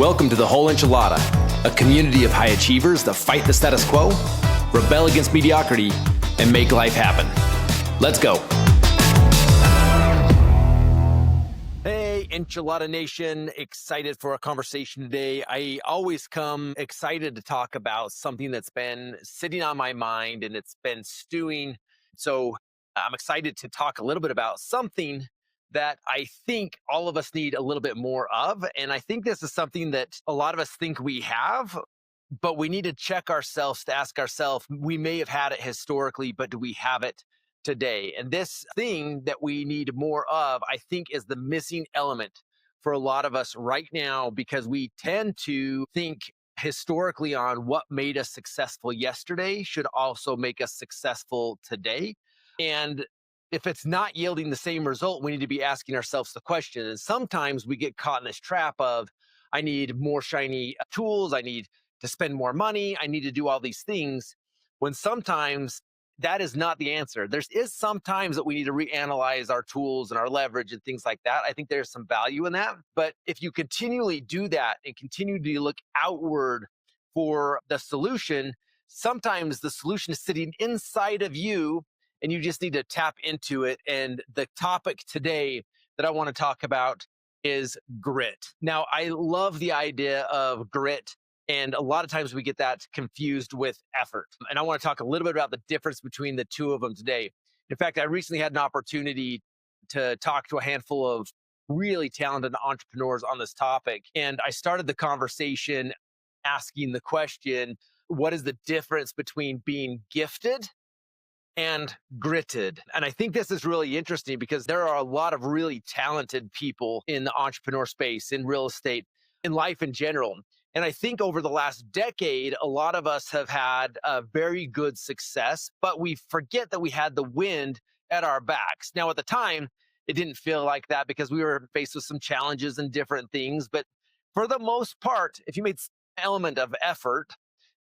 Welcome to the Whole Enchilada, a community of high achievers that fight the status quo, rebel against mediocrity, and make life happen. Let's go. Hey, Enchilada Nation, excited for a conversation today. I always come excited to talk about something that's been sitting on my mind and it's been stewing. So I'm excited to talk a little bit about something that I think all of us need a little bit more of. And I think this is something that a lot of us think we have, but we need to check ourselves to ask ourselves, we may have had it historically, but do we have it today? And this thing that we need more of, I think, is the missing element for a lot of us right now, because we tend to think historically on what made us successful yesterday should also make us successful today. And if it's not yielding the same result, we need to be asking ourselves the question. And sometimes we get caught in this trap of, I need more shiny tools. I need to spend more money. I need to do all these things, when sometimes that is not the answer. There is sometimes that we need to reanalyze our tools and our leverage and things like that. I think there's some value in that. But if you continually do that and continue to look outward for the solution, sometimes the solution is sitting inside of you and you just need to tap into it. And the topic today that I want to talk about is grit. Now, I love the idea of grit, and a lot of times we get that confused with effort. And I want to talk a little bit about the difference between the two of them today. In fact, I recently had an opportunity to talk to a handful of really talented entrepreneurs on this topic. And I started the conversation asking the question, what is the difference between being gifted and gritted? And I think this is really interesting because there are a lot of really talented people in the entrepreneur space, in real estate, in life in general. And I think over the last decade, a lot of us have had a very good success, but we forget that we had the wind at our backs. Now, at the time, it didn't feel like that because we were faced with some challenges and different things. But for the most part, if you made some element of effort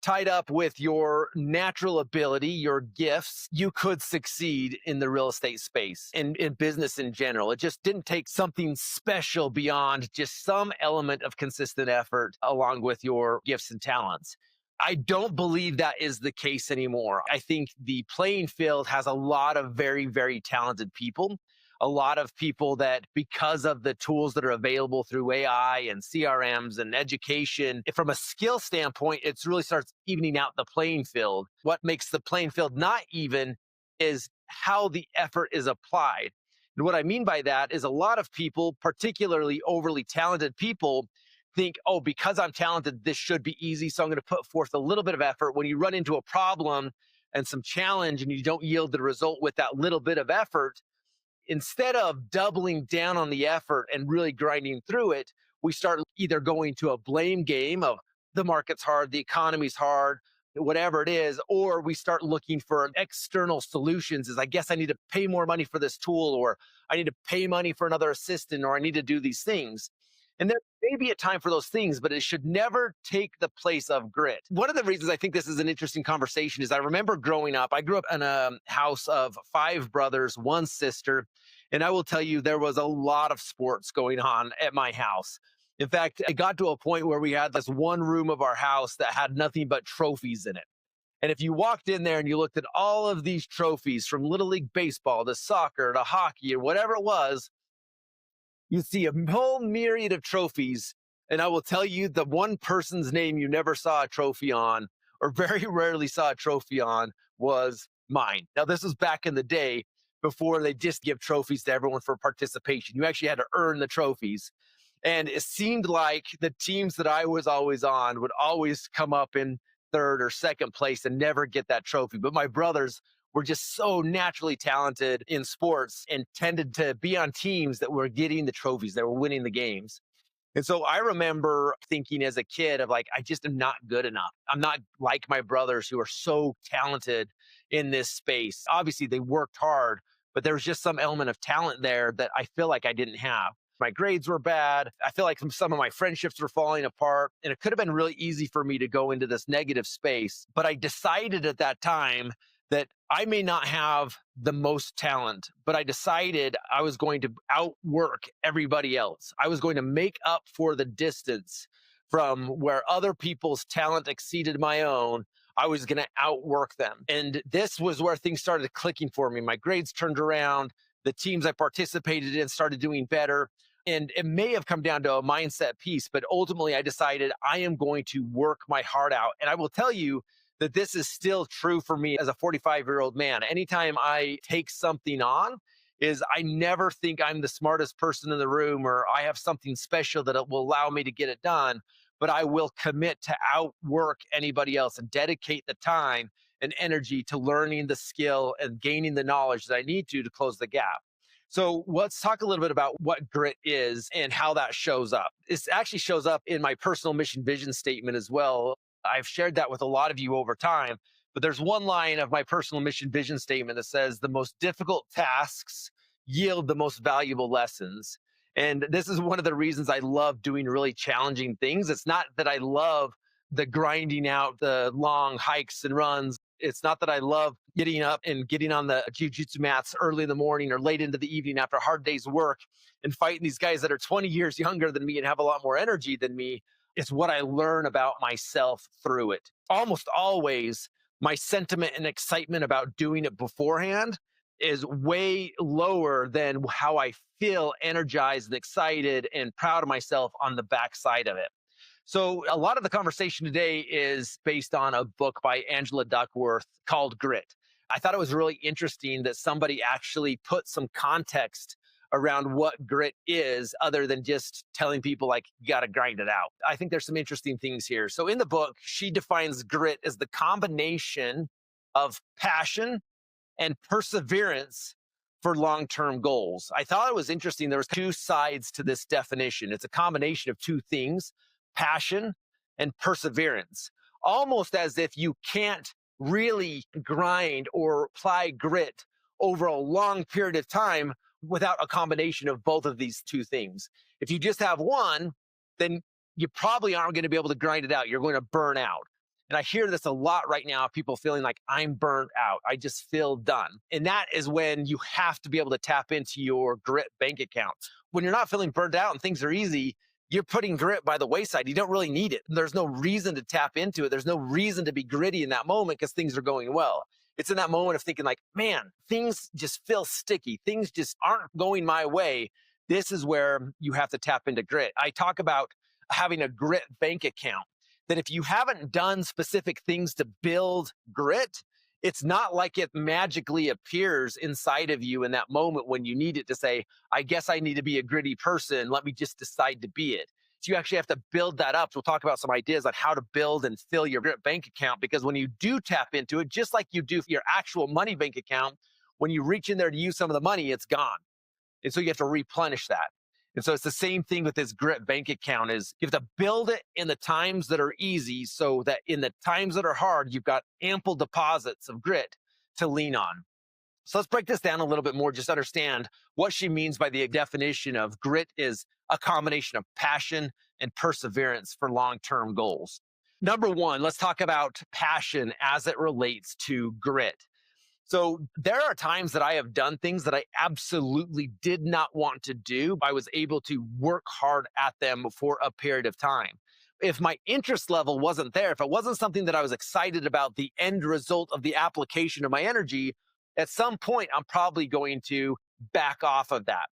tied up with your natural ability, your gifts, you could succeed in the real estate space and in business in general. It just didn't take something special beyond just some element of consistent effort along with your gifts and talents. I don't believe that is the case anymore. I think the playing field has a lot of very, very talented people. A lot of people that, because of the tools that are available through AI and CRMs and education, from a skill standpoint, it really starts evening out the playing field. What makes the playing field not even is how the effort is applied. And what I mean by that is a lot of people, particularly overly talented people, think, oh, because I'm talented, this should be easy, so I'm going to put forth a little bit of effort. When you run into a problem and some challenge and you don't yield the result with that little bit of effort, instead of doubling down on the effort and really grinding through it, we start either going to a blame game of the market's hard, the economy's hard, whatever it is, or we start looking for external solutions. Is, I guess I need to pay more money for this tool, or I need to pay money for another assistant, or I need to do these things. And there may be a time for those things, but it should never take the place of grit. One of the reasons I think this is an interesting conversation is I remember growing up, I grew up in a house of 5 brothers, 1 sister. And I will tell you, there was a lot of sports going on at my house. In fact, it got to a point where we had this one room of our house that had nothing but trophies in it. And if you walked in there and you looked at all of these trophies, from Little League Baseball to soccer to hockey or whatever it was, you see a whole myriad of trophies. And I will tell you, the one person's name you never saw a trophy on, or very rarely saw a trophy on, was mine. Now, this was back in the day before they just give trophies to everyone for participation. You actually had to earn the trophies. And it seemed like the teams that I was always on would always come up in 3rd or 2nd place and never get that trophy. But my brothers were just so naturally talented in sports and tended to be on teams that were getting the trophies, that were winning the games. And so I remember thinking as a kid of like, I just am not good enough. I'm not like my brothers who are so talented in this space. Obviously, they worked hard, but there was just some element of talent there that I feel like I didn't have. My grades were bad. I feel like some of my friendships were falling apart. And it could have been really easy for me to go into this negative space. But I decided at that time that I may not have the most talent, but I decided I was going to outwork everybody else. I was going to make up for the distance from where other people's talent exceeded my own. I was going to outwork them. And this was where things started clicking for me. My grades turned around. The teams I participated in started doing better. And it may have come down to a mindset piece, but ultimately I decided I am going to work my heart out. And I will tell you that this is still true for me as a 45-year-old man. Anytime I take something on, is I never think I'm the smartest person in the room or I have something special that will allow me to get it done, but I will commit to outwork anybody else and dedicate the time and energy to learning the skill and gaining the knowledge that I need to close the gap. So let's talk a little bit about what grit is and how that shows up. This actually shows up in my personal mission vision statement as well. I've shared that with a lot of you over time, but there's one line of my personal mission vision statement that says the most difficult tasks yield the most valuable lessons. And this is one of the reasons I love doing really challenging things. It's not that I love the grinding out the long hikes and runs. It's not that I love getting up and getting on the jujitsu mats early in the morning or late into the evening after a hard day's work and fighting these guys that are 20 years younger than me and have a lot more energy than me. It's what I learn about myself through it. Almost always, my sentiment and excitement about doing it beforehand is way lower than how I feel energized and excited and proud of myself on the backside of it. So, a lot of the conversation today is based on a book by Angela Duckworth called Grit. I thought it was really interesting that somebody actually put some context around what grit is other than just telling people like you got to grind it out. I think there's some interesting things here. So in the book, she defines grit as the combination of passion and perseverance for long-term goals. I thought it was interesting. There was two sides to this definition. It's a combination of two things, passion and perseverance, almost as if you can't really grind or apply grit over a long period of time without a combination of both of these two things. If you just have one, then you probably aren't going to be able to grind it out. You're going to burn out. And I hear this a lot right now, people feeling like I'm burnt out. I just feel done. And that is when you have to be able to tap into your grit bank account. When you're not feeling burnt out and things are easy, you're putting grit by the wayside. You don't really need it. There's no reason to tap into it. There's no reason to be gritty in that moment because things are going well. It's in that moment of thinking like, man, things just feel sticky. Things just aren't going my way. This is where you have to tap into grit. I talk about having a grit bank account, that if you haven't done specific things to build grit, it's not like it magically appears inside of you in that moment when you need it to say, I guess I need to be a gritty person. Let me just decide to be it. So you actually have to build that up. So we'll talk about some ideas on how to build and fill your grit bank account, because when you do tap into it, just like you do your actual money bank account, when you reach in there to use some of the money, it's gone. And so you have to replenish that. And so it's the same thing with this grit bank account is you have to build it in the times that are easy so that in the times that are hard, you've got ample deposits of grit to lean on. So let's break this down a little bit more, just understand what she means by the definition of grit is a combination of passion and perseverance for long-term goals. Number one, let's talk about passion as it relates to grit. So there are times that I have done things that I absolutely did not want to do. I was able to work hard at them for a period of time. If my interest level wasn't there, if it wasn't something that I was excited about the end result of the application of my energy, at some point I'm probably going to back off of that.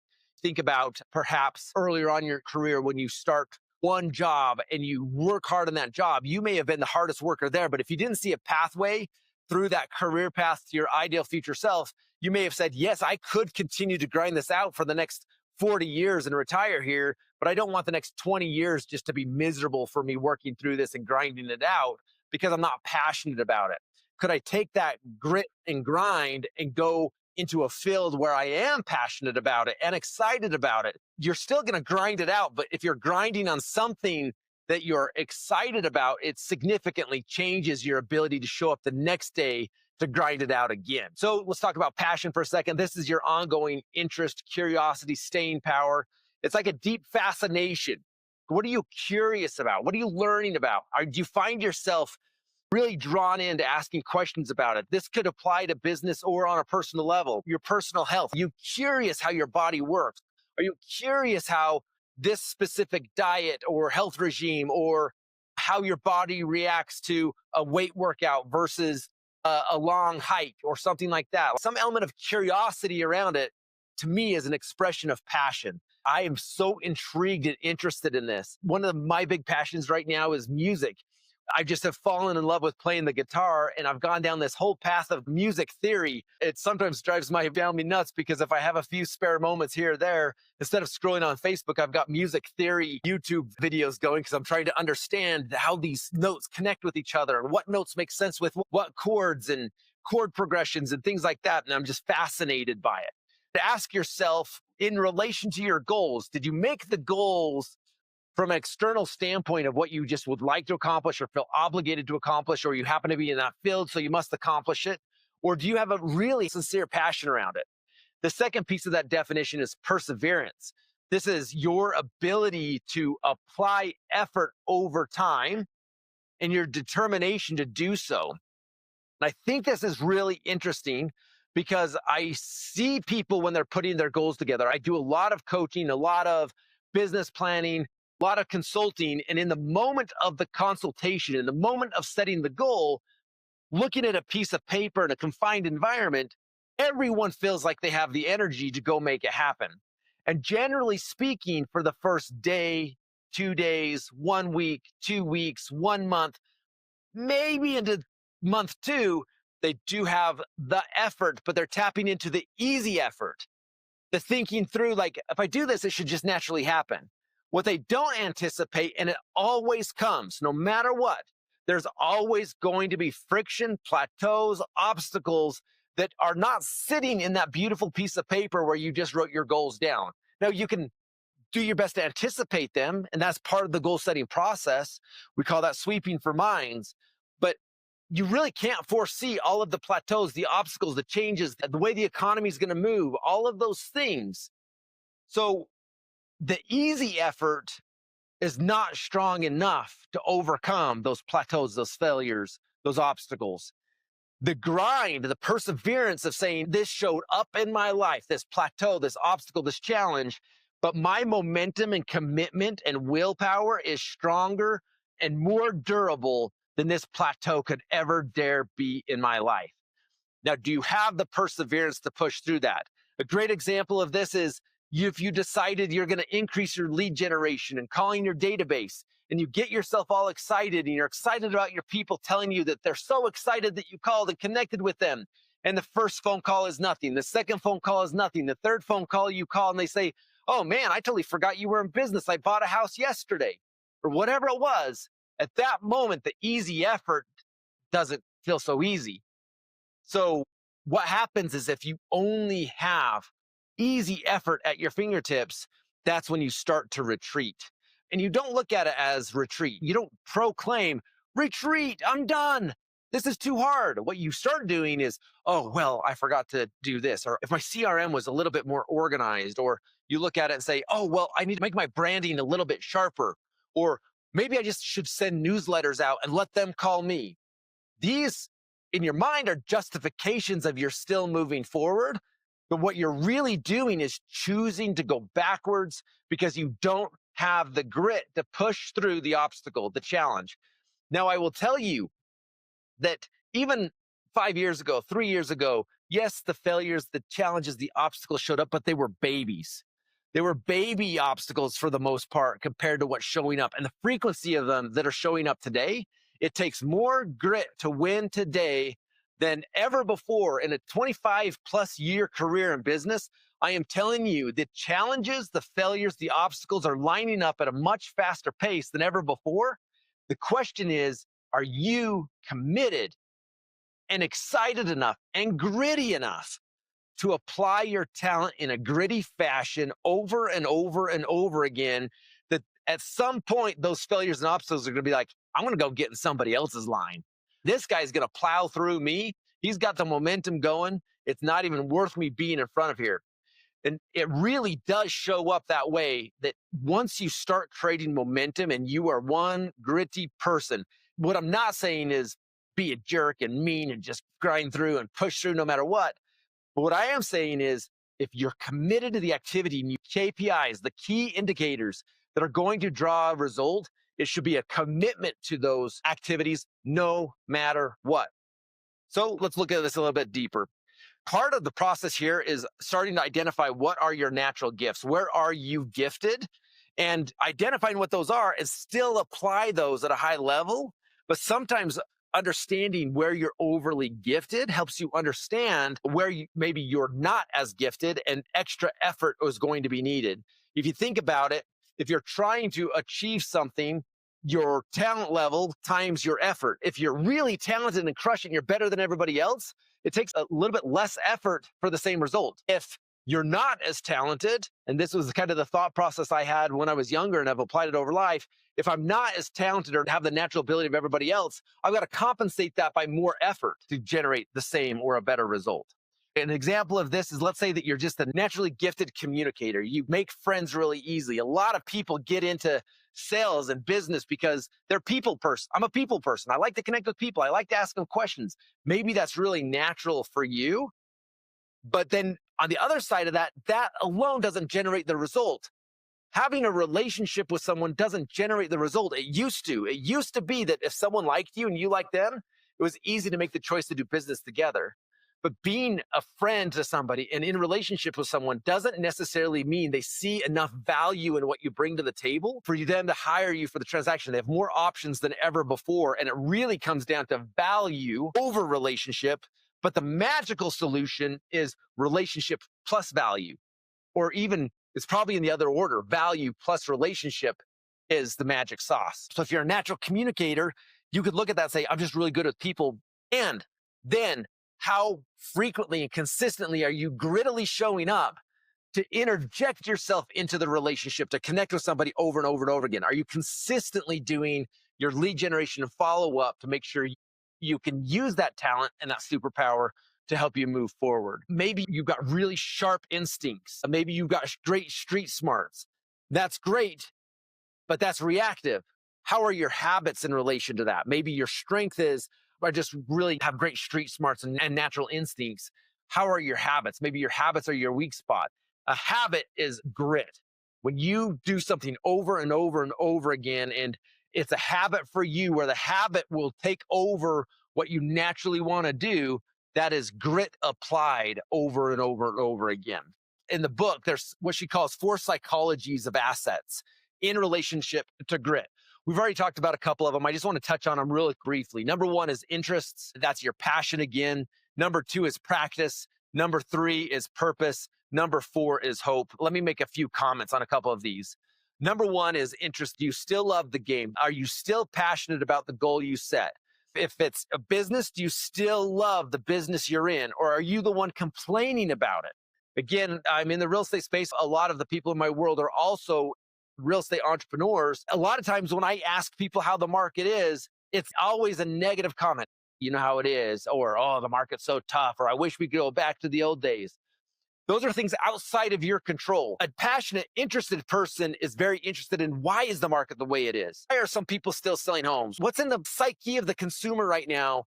Think about perhaps earlier on in your career when you start one job and you work hard on that job, you may have been the hardest worker there, but if you didn't see a pathway through that career path to your ideal future self, you may have said, yes, I could continue to grind this out for the next 40 years and retire here, but I don't want the next 20 years just to be miserable for me working through this and grinding it out because I'm not passionate about it. Could I take that grit and grind and go into a field where I am passionate about it and excited about it? You're still going to grind it out, but if you're grinding on something that you're excited about, it significantly changes your ability to show up the next day to grind it out again. So let's talk about passion for a second. This is your ongoing interest, curiosity, staying power. It's like a deep fascination. What are you curious about? What are you learning about? Do you find yourself really drawn into asking questions about it? This could apply to business or on a personal level, your personal health. Are you curious how your body works? Are you curious how this specific diet or health regime, or how your body reacts to a weight workout versus a long hike or something like that. Some element of curiosity around it, to me, is an expression of passion. I am so intrigued and interested in this. One of my big passions right now is music. I just have fallen in love with playing the guitar, and I've gone down this whole path of music theory. It sometimes drives my family nuts because if I have a few spare moments here or there, instead of scrolling on Facebook, I've got music theory YouTube videos going because I'm trying to understand how these notes connect with each other and what notes make sense with what chords and chord progressions and things like that. And I'm just fascinated by it. To ask yourself, in relation to your goals, did you make the goals from an external standpoint of what you just would like to accomplish or feel obligated to accomplish, or you happen to be in that field, so you must accomplish it? Or do you have a really sincere passion around it? The second piece of that definition is perseverance. This is your ability to apply effort over time and your determination to do so. And I think this is really interesting because I see people when they're putting their goals together. I do a lot of coaching, a lot of business planning, a lot of consulting. And in the moment of the consultation, in the moment of setting the goal, looking at a piece of paper in a confined environment, everyone feels like they have the energy to go make it happen. And generally speaking, for the first day, 2 days, 1 week, 2 weeks, 1 month, maybe into month two, they do have the effort, but they're tapping into the easy effort, the thinking through, like, if I do this, it should just naturally happen. What they don't anticipate, and it always comes, no matter what, there's always going to be friction, plateaus, obstacles that are not sitting in that beautiful piece of paper where you just wrote your goals down. Now, you can do your best to anticipate them, and that's part of the goal setting process. We call that sweeping for minds. But you really can't foresee all of the plateaus, the obstacles, the changes, the way the economy is going to move, all of those things. So the easy effort is not strong enough to overcome those plateaus, those failures, those obstacles. The grind, the perseverance of saying, this showed up in my life, this plateau, this obstacle, this challenge, but my momentum and commitment and willpower is stronger and more durable than this plateau could ever dare be in my life. Now, do you have the perseverance to push through that? A great example of this is if you decided you're going to increase your lead generation and calling your database, and you get yourself all excited and you're excited about your people telling you that they're so excited that you called and connected with them. And the first phone call is nothing. The second phone call is nothing. The third phone call you call and they say, oh man, I totally forgot you were in business. I bought a house yesterday, or whatever it was. At that moment, the easy effort doesn't feel so easy. So what happens is if you only have easy effort at your fingertips, that's when you start to retreat. And you don't look at it as retreat. You don't proclaim, retreat, I'm done. This is too hard. What you start doing is, oh, well, I forgot to do this. Or if my CRM was a little bit more organized, or you look at it and say, oh, well, I need to make my branding a little bit sharper. Or maybe I just should send newsletters out and let them call me. These, in your mind, are justifications of you're still moving forward. But what you're really doing is choosing to go backwards because you don't have the grit to push through the obstacle, the challenge. Now, I will tell you that even 5 years ago, 3 years ago, yes, the failures, the challenges, the obstacles showed up, but they were babies. They were baby obstacles for the most part compared to what's showing up. And the frequency of them that are showing up today, it takes more grit to win today than ever before in a 25 plus year career in business. I am telling you, the challenges, the failures, the obstacles are lining up at a much faster pace than ever before. The question is, are you committed and excited enough and gritty enough to apply your talent in a gritty fashion over and over and over again, that at some point those failures and obstacles are going to be like, I'm going to go get in somebody else's line. This guy's going to plow through me. He's got the momentum going. It's not even worth me being in front of here. And it really does show up that way, that once you start creating momentum and you are one gritty person, what I'm not saying is be a jerk and mean and just grind through and push through no matter what. But what I am saying is If you're committed to the activity and you KPIs, the key indicators that are going to draw a result, it should be a commitment to those activities no matter what. So let's look at this a little bit deeper. Part of the process here is starting to identify what are your natural gifts. Where are you gifted? And identifying what those are and still apply those at a high level. But sometimes understanding where you're overly gifted helps you understand where maybe you're not as gifted and extra effort is going to be needed. If you think about it, if you're trying to achieve something, your talent level times your effort. If you're really talented and crushing, you're better than everybody else, it takes a little bit less effort for the same result. If you're not as talented, and this was kind of the thought process I had when I was younger and I've applied it over life, if I'm not as talented or have the natural ability of everybody else, I've got to compensate that by more effort to generate the same or a better result. An example of this is, let's say that you're just a naturally gifted communicator. You make friends really easily. A lot of people get into sales and business because they're people person. I'm a people person. I like to connect with people. I like to ask them questions. Maybe that's really natural for you. But then on the other side of that, that alone doesn't generate the result. Having a relationship with someone doesn't generate the result. It used to. It used to be that if someone liked you and you liked them, it was easy to make the choice to do business together. But being a friend to somebody and in a relationship with someone doesn't necessarily mean they see enough value in what you bring to the table for them to hire you for the transaction. They have more options than ever before. And it really comes down to value over relationship. But the magical solution is relationship plus value, or even it's probably in the other order. Value plus relationship is the magic sauce. So if you're a natural communicator, you could look at that and say, I'm just really good with people. And then how frequently and consistently are you grittily showing up to interject yourself into the relationship, to connect with somebody over and over and over again? Are you consistently doing your lead generation and follow up to make sure you can use that talent and that superpower to help you move forward? Maybe you've got really sharp instincts. Maybe you've got great street smarts. That's great, but that's reactive. How are your habits in relation to that? Maybe your strength is, I just really have great street smarts and natural instincts. How are your habits? Maybe your habits are your weak spot. A habit is grit. When you do something over and over and over again, and it's a habit for you where the habit will take over what you naturally want to do, that is grit applied over and over and over again. In the book, there's what she calls 4 psychologies of assets in relationship to grit. We've already talked about a couple of them. I just want to touch on them really briefly. Number 1 is interests. That's your passion again. Number 2 is practice. Number 3 is purpose. Number 4 is hope. Let me make a few comments on a couple of these. Number 1 is interest. Do you still love the game? Are you still passionate about the goal you set? If it's a business, do you still love the business you're in? Or are you the one complaining about it? Again, I'm in the real estate space. A lot of the people in my world are also real estate entrepreneurs. A lot of times when I ask people how the market is, it's always a negative comment. You know how it is, or, oh, the market's so tough, or I wish we could go back to the old days. Those are things outside of your control. A passionate, interested person is very interested in, why is the market the way it is? Why are some people still selling homes? What's in the psyche of the consumer right now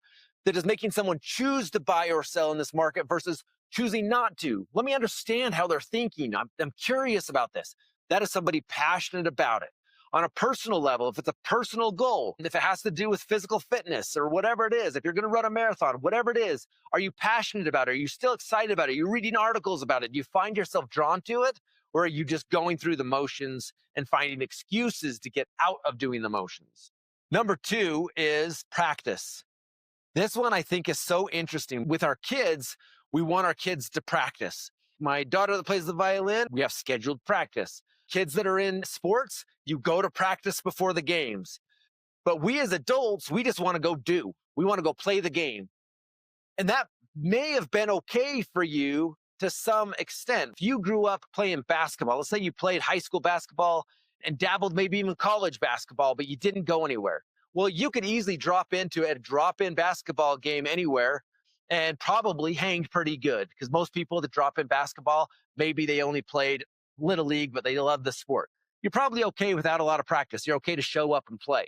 that is making someone choose to buy or sell in this market versus choosing not to? Let me understand how they're thinking. I'm curious about this. That is somebody passionate about it. On a personal level, if it's a personal goal, if it has to do with physical fitness or whatever it is, if you're going to run a marathon, whatever it is, are you passionate about it? Are you still excited about it? Are you reading articles about it? Do you find yourself drawn to it? Or are you just going through the motions and finding excuses to get out of doing the motions? Number 2 is practice. This one I think is so interesting. With our kids, we want our kids to practice. My daughter that plays the violin, we have scheduled practice. Kids that are in sports, you go to practice before the games. But we as adults, we just want to go do. We want to go play the game. And that may have been okay for you to some extent. If you grew up playing basketball, let's say you played high school basketball and dabbled maybe even college basketball, but you didn't go anywhere. Well, you could easily drop into a drop-in basketball game anywhere and probably hanged pretty good, because most people that drop in basketball, maybe they only played Little League, but they love the sport. You're probably okay without a lot of practice. You're okay to show up and play.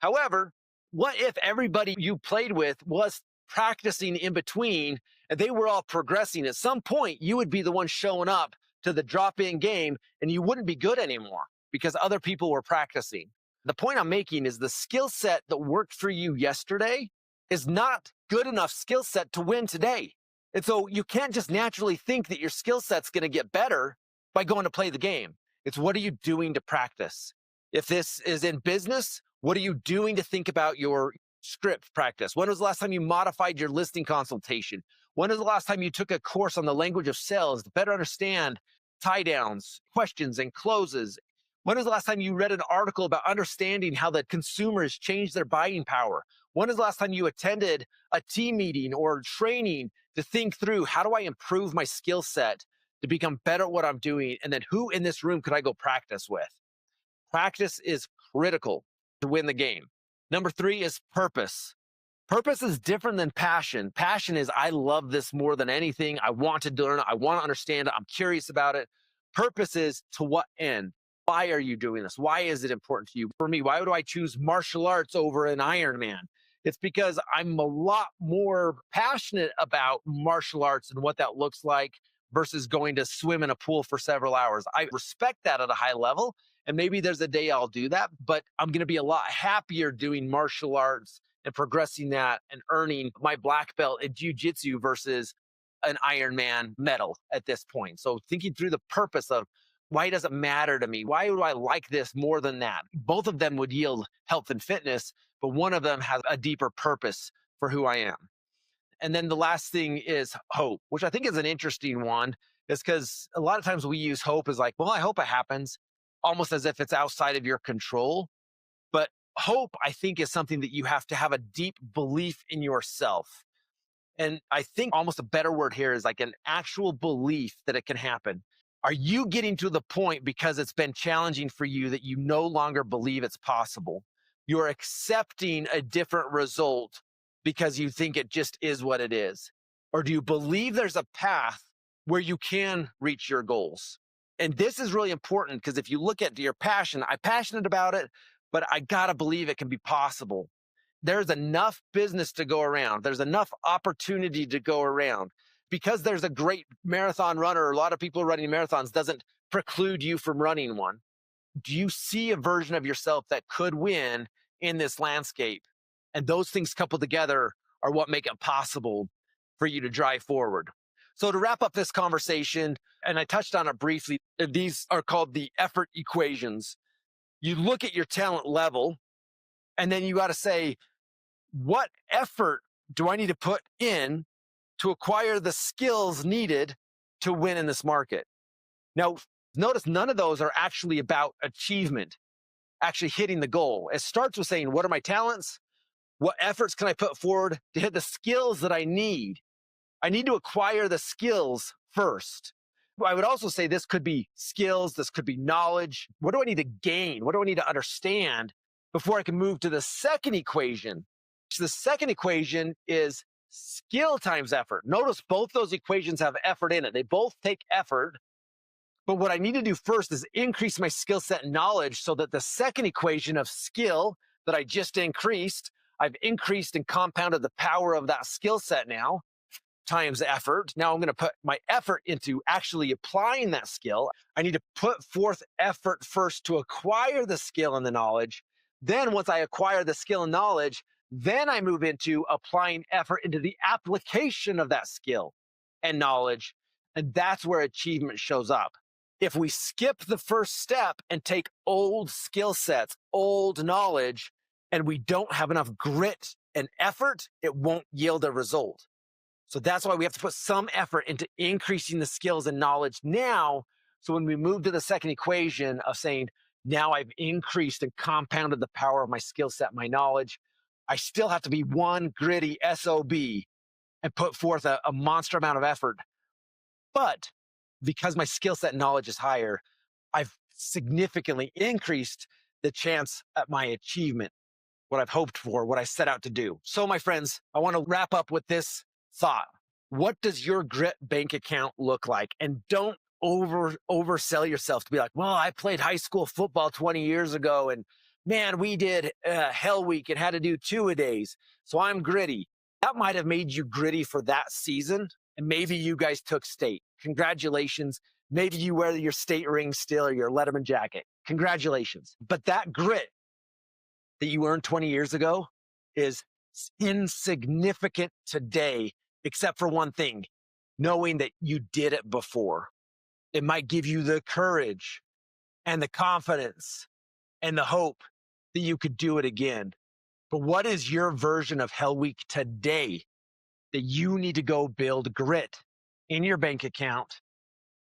However, what if everybody you played with was practicing in between and they were all progressing, at some point you would be the one showing up to the drop-in game and you wouldn't be good anymore because other people were practicing. The point I'm making is the skill set that worked for you yesterday is not good enough skill set to win today. And so you can't just naturally think that your skill set's going to get better by going to play the game. It's what are you doing to practice? If this is in business, what are you doing to think about your script practice? When was the last time you modified your listing consultation? When was the last time you took a course on the language of sales to better understand tie downs, questions, and closes? When was the last time you read an article about understanding how the consumers change their buying power? When was the last time you attended a team meeting or training to think through how do I improve my skill set to become better at what I'm doing? And then who in this room could I go practice with? Practice is critical to win the game. Number 3 is purpose. Purpose is different than passion. Passion is, I love this more than anything. I want to learn it. I want to understand it. I'm curious about it. Purpose is to what end? Why are you doing this? Why is it important to you? For me, why do I choose martial arts over an Ironman? It's because I'm a lot more passionate about martial arts and what that looks like versus going to swim in a pool for several hours. I respect that at a high level. And maybe there's a day I'll do that, but I'm going to be a lot happier doing martial arts and progressing that and earning my black belt in jiu-jitsu versus an Ironman medal at this point. So thinking through the purpose of why does it matter to me? Why do I like this more than that? Both of them would yield health and fitness, but one of them has a deeper purpose for who I am. And then the last thing is hope, which I think is an interesting one, is because a lot of times we use hope as like, well, I hope it happens, almost as if it's outside of your control. But hope, I think, is something that you have to have a deep belief in yourself. And I think almost a better word here is like an actual belief that it can happen. Are you getting to the point because it's been challenging for you that you no longer believe it's possible? You're accepting a different result because you think it just is what it is? Or do you believe there's a path where you can reach your goals? And this is really important because if you look at your passion, I'm passionate about it, but I got to believe it can be possible. There's enough business to go around. There's enough opportunity to go around. Because there's a great marathon runner, a lot of people running marathons doesn't preclude you from running one. Do you see a version of yourself that could win in this landscape? And those things coupled together are what make it possible for you to drive forward. So to wrap up this conversation, and I touched on it briefly, these are called the effort equations. You look at your talent level, and then you got to say, what effort do I need to put in to acquire the skills needed to win in this market? Now, notice none of those are actually about achievement, actually hitting the goal. It starts with saying, what are my talents? What efforts can I put forward to hit the skills that I need? I need to acquire the skills first. I would also say this could be skills, this could be knowledge. What do I need to gain? What do I need to understand before I can move to the second equation? So the second equation is skill times effort. Notice both those equations have effort in it. They both take effort. But what I need to do first is increase my skill set and knowledge so that the second equation of skill that I just increased, I've increased and compounded the power of that skill set now times effort. Now I'm going to put my effort into actually applying that skill. I need to put forth effort first to acquire the skill and the knowledge. Then once I acquire the skill and knowledge, then I move into applying effort into the application of that skill and knowledge. And that's where achievement shows up. If we skip the first step and take old skill sets, old knowledge, and we don't have enough grit and effort, it won't yield a result. So that's why we have to put some effort into increasing the skills and knowledge now. So when we move to the second equation of saying, now I've increased and compounded the power of my skill set, my knowledge, I still have to be one gritty SOB and put forth a monster amount of effort. But because my skill set and knowledge is higher, I've significantly increased the chance at my achievement, what I've hoped for, what I set out to do. So my friends, I want to wrap up with this thought. What does your grit bank account look like? And don't oversell yourself to be like, well, I played high school football 20 years ago and man, we did hell week and had to do 2-a-days. So I'm gritty. That might have made you gritty for that season, And maybe you guys took state. Congratulations. Maybe you wear your state ring still or your Letterman jacket. Congratulations. But that grit that you earned 20 years ago is insignificant today, except for one thing, knowing that you did it before. It might give you the courage and the confidence and the hope that you could do it again. But what is your version of Hell Week today that you need to go build grit in your bank account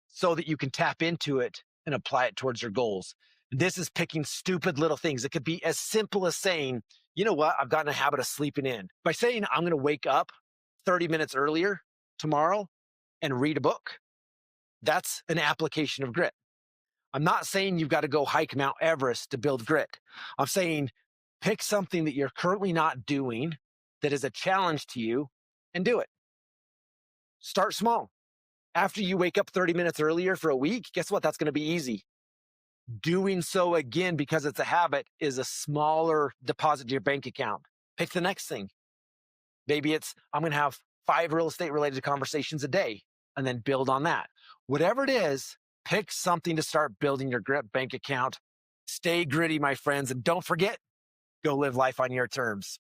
so that you can tap into it and apply it towards your goals? This is picking stupid little things. It could be as simple as saying, you know what, I've gotten a habit of sleeping in. By saying, I'm going to wake up 30 minutes earlier tomorrow and read a book, that's an application of grit. I'm not saying you've got to go hike Mount Everest to build grit. I'm saying pick something that you're currently not doing that is a challenge to you and do it. Start small. After you wake up 30 minutes earlier for a week, guess what? That's going to be easy. Doing so again because it's a habit is a smaller deposit to your bank account. Pick the next thing. Maybe it's, I'm going to have 5 real estate related conversations a day and then build on that. Whatever it is, pick something to start building your grit bank account. Stay gritty, my friends. And don't forget, go live life on your terms.